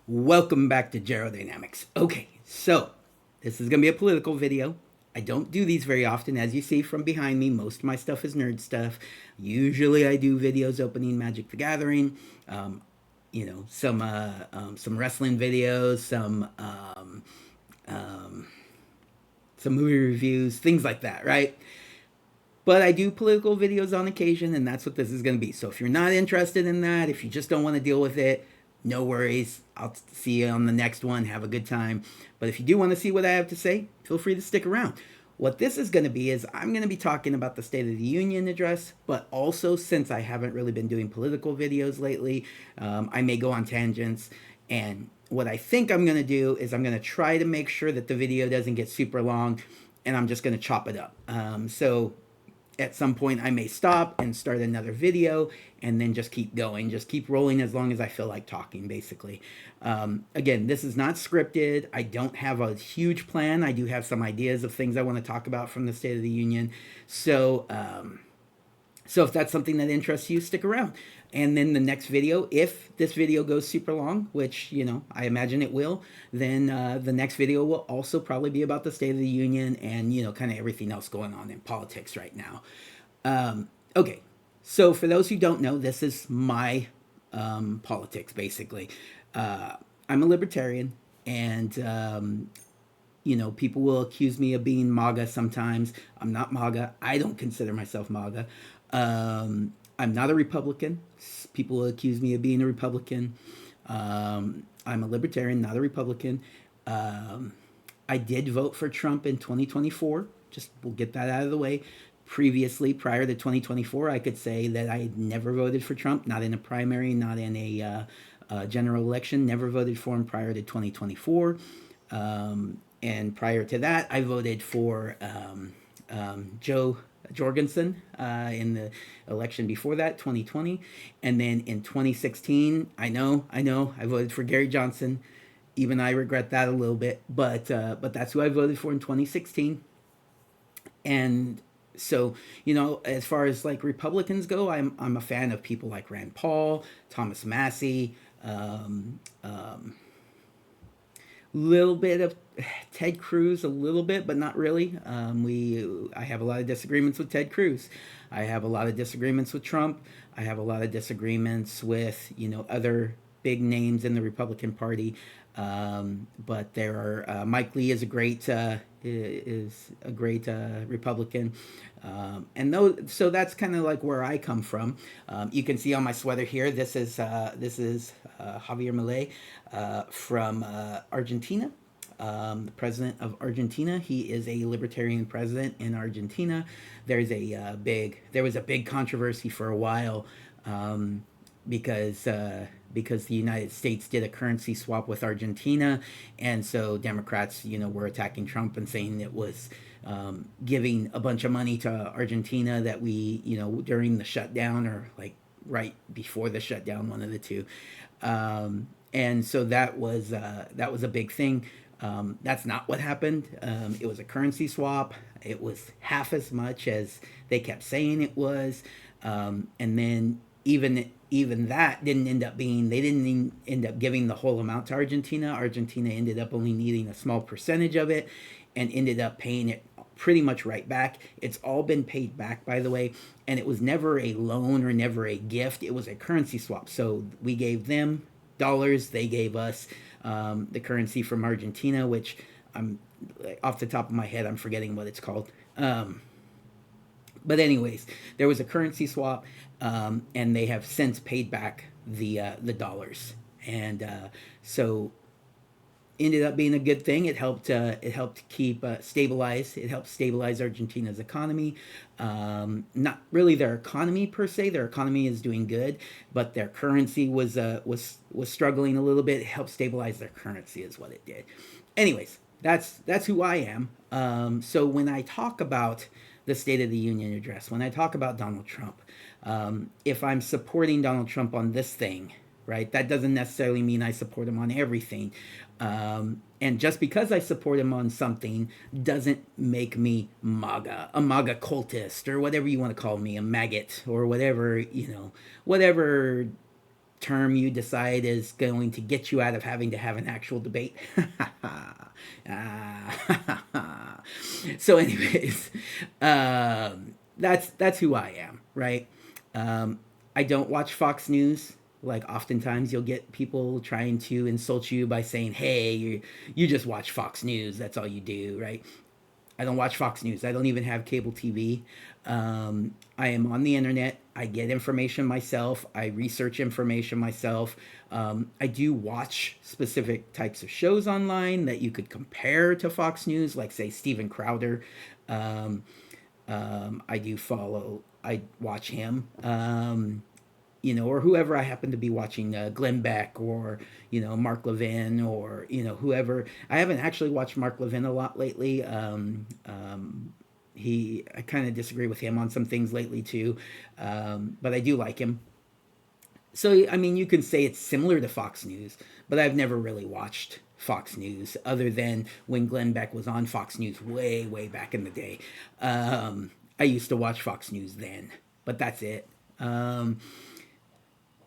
Welcome back to Gerodynamics. Okay, so this is going to be a political video. I don't do these very often, as you see from behind me. Most of my stuff is nerd stuff. Usually, I do videos opening Magic the Gathering, um, some wrestling videos, some movie reviews, things like that, right? But I do political videos on occasion, and that's what this is going to be. So if you're not interested in that, if you just don't want to deal with it, no worries. I'll see you on the next one. Have a good time. But if you do want to see what I have to say, feel free to stick around. What this is going to be is I'm going to be talking about the State of the Union address, but also since I haven't really been doing political videos lately, I may go on tangents. And what I think I'm going to do is I'm going to try to make sure that the video doesn't get super long, and I'm just going to chop it up. So at some point I may stop and start another video and then just keep going, just keep rolling as long as I feel like talking, basically. Again, this is not scripted. I don't have a huge plan. I do have some ideas of things I want to talk about from the State of the Union. So if that's something that interests you, stick around. And then the next video, if this video goes super long, which, I imagine it will, then the next video will also probably be about the State of the Union and, kind of everything else going on in politics right now. Okay, so for those who don't know, this is my politics, basically. I'm a libertarian, and people will accuse me of being MAGA sometimes. I'm not MAGA. I don't consider myself MAGA. I'm not a Republican. People will accuse me of being a Republican. I'm a libertarian, not a Republican. I did vote for Trump in 2024. Just we'll get that out of the way. Previously, prior to 2024, I could say that I had never voted for Trump, not in a primary, not in a general election, never voted for him prior to 2024. And prior to that, I voted for Joe Jorgensen in the election before that, 2020. And then in 2016, I know, I voted for Gary Johnson. Even I regret that a little bit, but that's who I voted for in 2016. And so, as far as like Republicans go, I'm a fan of people like Rand Paul, Thomas Massey, little bit of Ted Cruz, a little bit, but not really. I have a lot of disagreements with Ted Cruz. I have a lot of disagreements with Trump. I have a lot of disagreements with other big names in the Republican Party. But there are Mike Lee is a great Republican, and so that's kind of like where I come from. You can see on my sweater here. This is Javier Milei from Argentina. The president of Argentina. He is a libertarian president in Argentina. There was a big controversy for a while, because the United States did a currency swap with Argentina, and so Democrats, were attacking Trump and saying it was giving a bunch of money to Argentina that we, during the shutdown or like right before the shutdown, one of the two. And so that was a big thing. That's not what happened. It was a currency swap. It was half as much as they kept saying it was, and then even that didn't end up being. They didn't end up giving the whole amount to Argentina. Argentina ended up only needing a small percentage of it, and ended up paying it pretty much right back. It's all been paid back, by the way, and it was never a loan or never a gift. It was a currency swap. So we gave them dollars, they gave us the currency from Argentina, which I'm off the top of my head, I'm forgetting what it's called. But anyways, there was a currency swap, and they have since paid back the dollars, and so ended up being a good thing. It helped keep stabilize. It helped stabilize Argentina's economy. Not really their economy per se. Their economy is doing good, but their currency was struggling a little bit. It helped stabilize their currency, is what it did. Anyways, that's who I am. So when I talk about the State of the Union address, when I talk about Donald Trump, if I'm supporting Donald Trump on this thing, right, that doesn't necessarily mean I support him on everything. And just because I support him on something doesn't make me MAGA, a MAGA cultist, or whatever you want to call me, a maggot, or whatever term you decide is going to get you out of having to have an actual debate. So, anyways, that's who I am, right? I don't watch Fox News. Like oftentimes you'll get people trying to insult you by saying, "Hey, you just watch Fox News. That's all you do," right? I don't watch Fox News. I don't even have cable TV. I am on the internet. I get information myself. I research information myself. I do watch specific types of shows online that you could compare to Fox News, like, say, Steven Crowder. Um, I do follow, I watch him. Or whoever I happen to be watching, Glenn Beck or, Mark Levin or, whoever. I haven't actually watched Mark Levin a lot lately. I kind of disagree with him on some things lately too, but I do like him. So, I mean, you can say it's similar to Fox News, but I've never really watched Fox News other than when Glenn Beck was on Fox News way, way back in the day. I used to watch Fox News then, but that's it.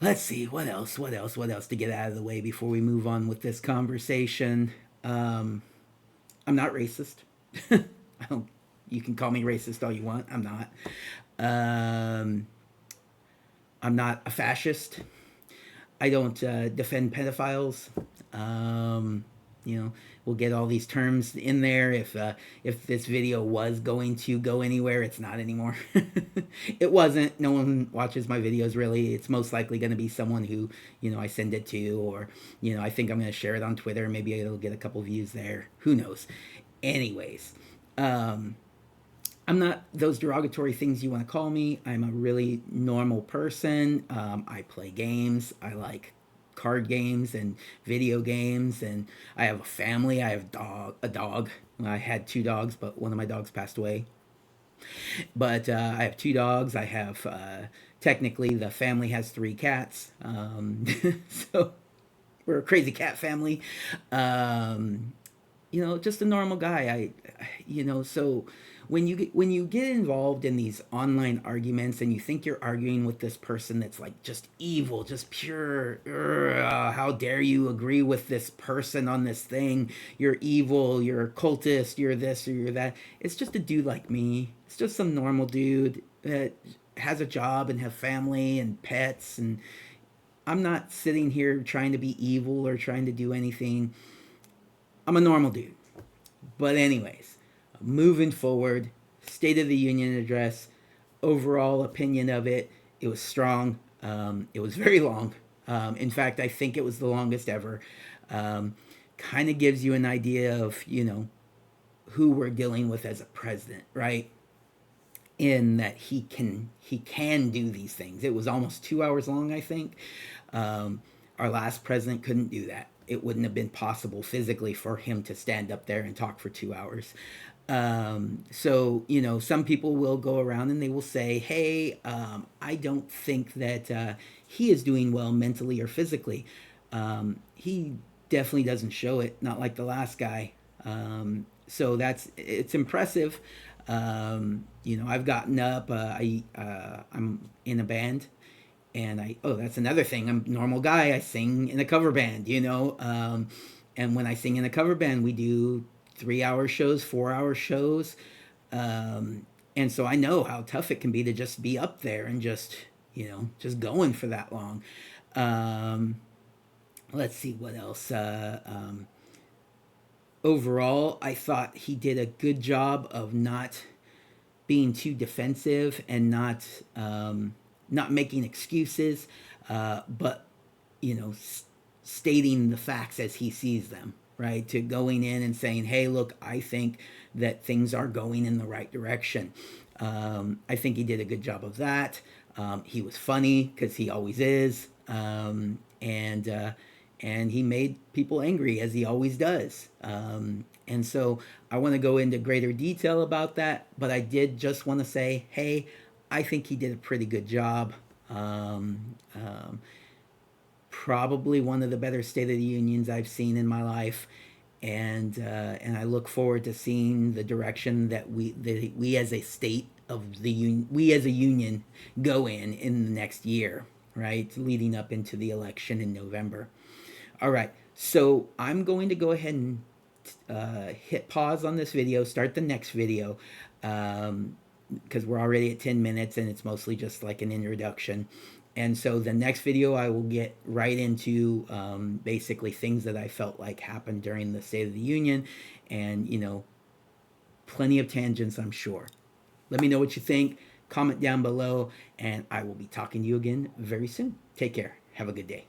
Let's see, what else to get out of the way before we move on with this conversation. I'm not racist. I don't, you can call me racist all you want. I'm not. Um, I'm not a fascist. I don't defend pedophiles. Um, we'll get all these terms in there. If this video was going to go anywhere, it's not anymore. It wasn't. No one watches my videos really. It's most likely going to be someone who I send it to, or I think I'm going to share it on Twitter. Maybe it'll get a couple views there. Who knows? Anyways, um, I'm not those derogatory things you want to call me. I'm a really normal person. I play games. I like card games and video games, and I have a family. I have a dog. I had two dogs, but one of my dogs passed away. But I have two dogs. I have technically the family has three cats. So we're a crazy cat family. Um, just a normal guy. So when you get involved in these online arguments and you think you're arguing with this person that's like just evil, just pure, how dare you agree with this person on this thing? You're evil, you're a cultist, you're this or you're that. It's just a dude like me. It's just some normal dude that has a job and have family and pets, and I'm not sitting here trying to be evil or trying to do anything. I'm a normal dude. But, anyways, moving forward, State of the Union address, overall opinion of it, it was strong. It was very long. In fact, I think it was the longest ever. Um, Kind of gives you an idea of, who we're dealing with as a president, right? In that he can do these things. It was almost 2 hours long, I think. Um, our last president couldn't do that. It wouldn't have been possible physically for him to stand up there and talk for 2 hours. So, some people will go around and they will say, hey, I don't think that he is doing well mentally or physically. He definitely doesn't show it, not like the last guy. So it's impressive. I've gotten up. I'm in a band, and that's another thing. I'm a normal guy. I sing in a cover band. And when I sing in a cover band, we do 3 hour shows, 4 hour shows, and so I know how tough it can be to just be up there and just going for that long. Um, let's see what else. Overall, I thought he did a good job of not being too defensive and not making excuses, but stating the facts as he sees them. Right, to going in and saying, "Hey, look, I think that things are going in the right direction." I think he did a good job of that. He was funny because he always is, and he made people angry as he always does. And so I want to go into greater detail about that, but I did just want to say, hey, I think he did a pretty good job. Probably one of the better State of the Unions I've seen in my life, and I look forward to seeing the direction that we as a state of the we as a union go in the next year. right, leading up into the election in November. All right, so I'm going to go ahead and hit pause on this video, start the next video, because we're already at 10 minutes and it's mostly just like an introduction. And so the next video, I will get right into basically things that I felt like happened during the State of the Union, and, you know, plenty of tangents, I'm sure. Let me know what you think. Comment down below, and I will be talking to you again very soon. Take care. Have a good day.